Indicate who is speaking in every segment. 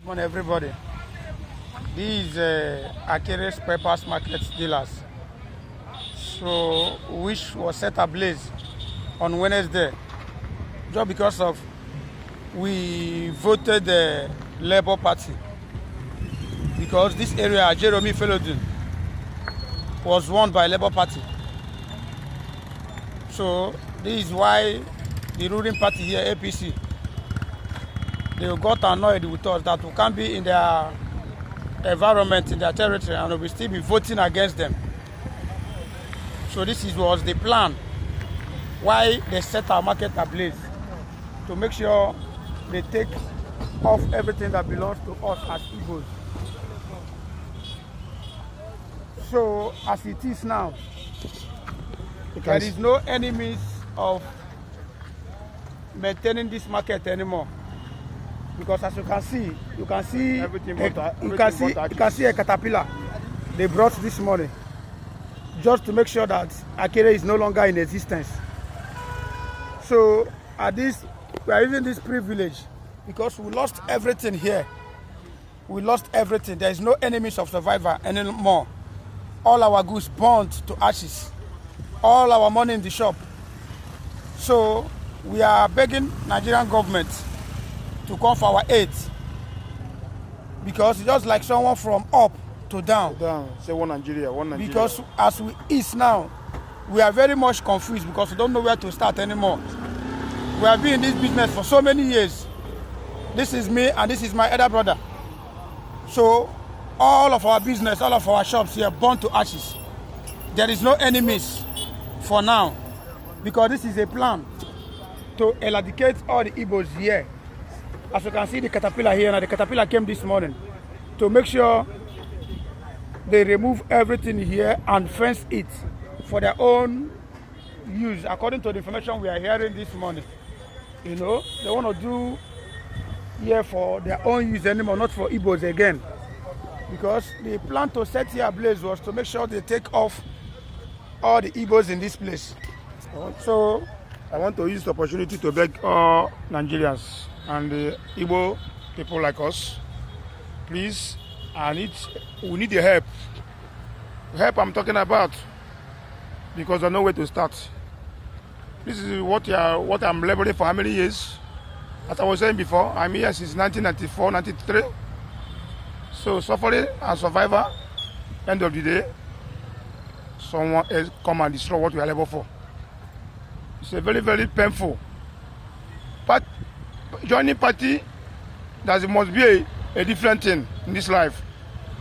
Speaker 1: Morning, everybody. These Akere spare parts market dealers. So, which was set ablaze on Wednesday, just because of we voted the Labour Party, because this area, Jeremy Felodin, was won by Labour Party. So this is why the ruling party here, APC, they got annoyed with us that we can't be in their environment, in their territory, and we still be voting against them. So was the plan why they set our market ablaze, to make sure they take off everything that belongs to us as Igbos. So as it is now, there is no enemies of maintaining this market anymore. Because as you can see a caterpillar they brought this morning, just to make sure that Akere is no longer in existence. So at this, we are using this privilege because we lost everything here. We lost everything. There is no enemies of survivor anymore. All our goods burned to ashes. All our money in the shop. So we are begging Nigerian government to come for our aid, because it's just like someone from up to down.
Speaker 2: Say one Nigeria.
Speaker 1: Because as we is now, we are very much confused because we don't know where to start anymore. We have been in this business for so many years. This is me and this is my other brother. So all of our business, all of our shops here burned to ashes. There is no enemies for now, because this is a plan to eradicate all the Igbos here. As you can see the caterpillar here, now the caterpillar came this morning to make sure they remove everything here and fence it for their own use, according to the information we are hearing this morning. You know, they want to do here for their own use anymore, not for Igbos again. Because the plan to set here ablaze was to make sure they take off all the Igbos in this place. So
Speaker 2: I want to use the opportunity to beg all Nigerians and the Igbo people like us, please, we need the help. The help I'm talking about, because I know where to start. This is what I'm laboring for how many years? As I was saying before, I'm here since 1994, 93. So suffering and survivor, end of the day, someone else come and destroy what we are laboring for. It's a very, very painful. But joining party, there must be a different thing in this life.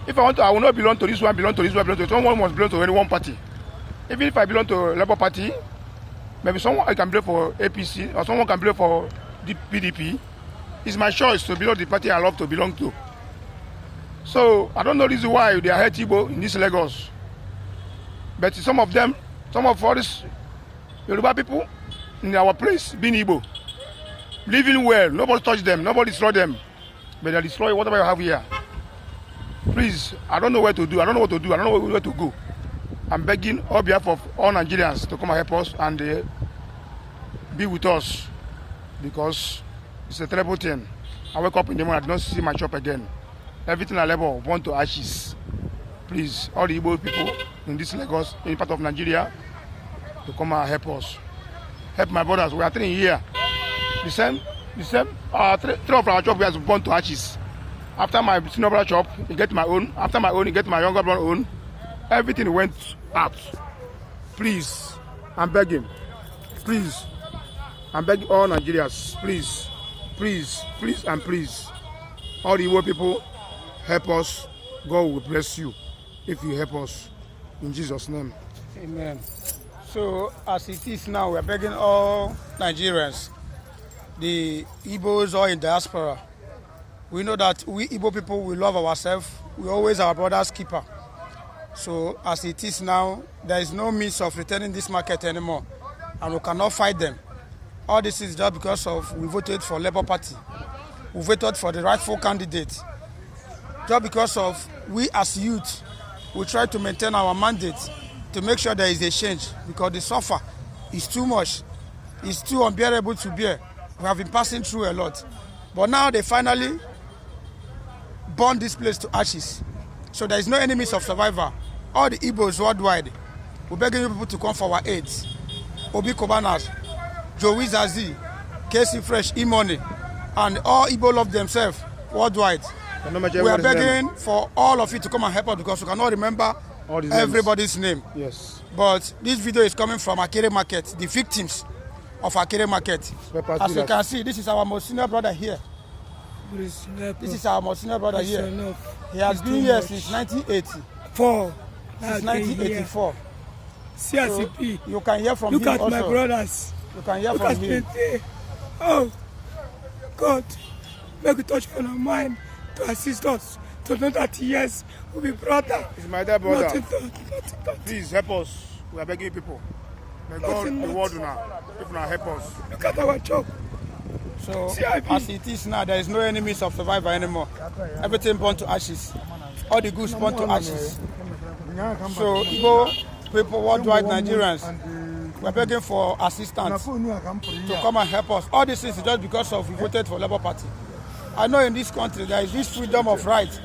Speaker 2: If I will not belong to this one, belong to this one, belong to this one. Someone must belong to any one party. Even if I belong to Labour Party, maybe someone I can belong for APC or someone can belong for the PDP. It's my choice to belong to the party I love to belong to. So I don't know this is why they are hate Igbo in this Lagos. But some of all these Yoruba people in our place being Igbo, living well, nobody touch them, nobody destroy them, but they destroy whatever you have here. Please, I don't know where to do, I don't know what to do, I don't know where to go. I'm begging on behalf of all Nigerians to come and help us and be with us, because it's a terrible thing. I wake up in the morning, I don't see my shop again. Everything I labor burn to ashes. Please, all the Igbo people in this Lagos, in part of Nigeria, to come and help us. Help my brothers, we are three here. The same, three of our shop has burned to ashes. After my senior brother shop, he get my own. After my own, he get my younger brother own. Everything went out. Please, I'm begging. Please, I'm begging all Nigerians. Please, please, please, and please. All the Igbo people, help us. God will bless you if you help us. In Jesus' name.
Speaker 1: Amen. So as it is now, we are begging all Nigerians, the Igbos or in diaspora. We know that we Igbo people, we love ourselves. We always our brother's keeper. So as it is now, there is no means of returning this market anymore, and we cannot fight them. All this is just because of we voted for Labour Party. We voted for the rightful candidate. Just because of we as youth, we try to maintain our mandate to make sure there is a change, because the suffer is too much. It's too unbearable to bear. We have been passing through a lot. But now they finally burn this place to ashes. So there is no enemies of survivor. All the Igbos worldwide, we're begging you people to come for our aid. Obi Kobanas, Joey Zazi, Casey Fresh, E-Money, and all Igbo love themselves worldwide. We are begging for all of you to come and help us because we cannot remember everybody's name.
Speaker 2: Yes.
Speaker 1: But this video is coming from Akere Market, the victims of Akere Market. As you can see, this is our most senior brother here. This is our most senior brother here. He has been here since 1980. Since 1984.
Speaker 3: CRCP.
Speaker 1: So you can hear from
Speaker 3: Look
Speaker 1: him
Speaker 3: at
Speaker 1: also.
Speaker 3: my brothers.
Speaker 1: You can hear from him.
Speaker 3: Oh, God, make a touch on our mind to assist us to know that yes, we'll be brother.
Speaker 2: It's my dear brother.
Speaker 3: Nothing.
Speaker 2: Please help us. We are begging people. May God reward you now. If not, help us.
Speaker 3: Look at our job.
Speaker 1: So as it is now, there is no enemies of survivor anymore. Everything burned to ashes. All the goods burned to ashes. So Igbo people, worldwide Nigerians, we are begging for assistance to come and help us. All this is just because of we voted for Labour Party. I know in this country there is this freedom of right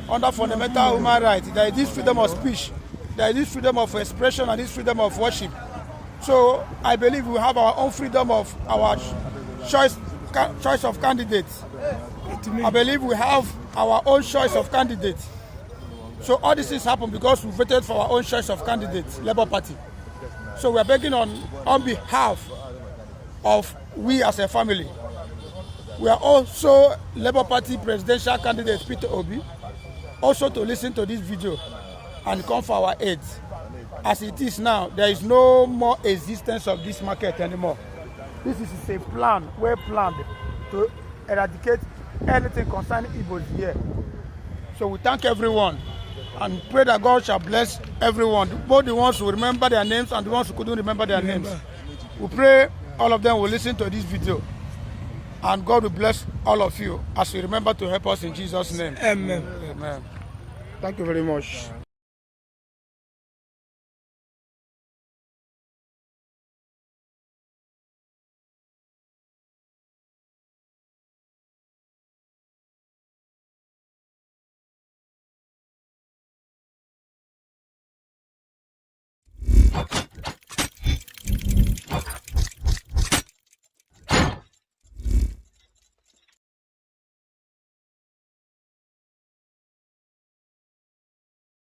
Speaker 1: under fundamental human rights. There is this freedom of speech. There is this freedom of expression and this freedom of worship. So I believe we have our own freedom of our choice of candidates. I believe we have our own choice of candidates. So all this things happen because we voted for our own choice of candidates, Labour Party. So we are begging on behalf of we as a family. We are also Labour Party presidential candidate Peter Obi, also to listen to this video and come for our aid. As it is now, there is no more existence of this market anymore. This is a plan, well planned, to eradicate anything concerning Igbos here. So we thank everyone and pray that God shall bless everyone, both the ones who remember their names and the ones who couldn't remember their names. We pray all of them will listen to this video and God will bless all of you as you remember to help us in Jesus' name.
Speaker 3: Amen.
Speaker 1: Amen.
Speaker 2: Thank you very much.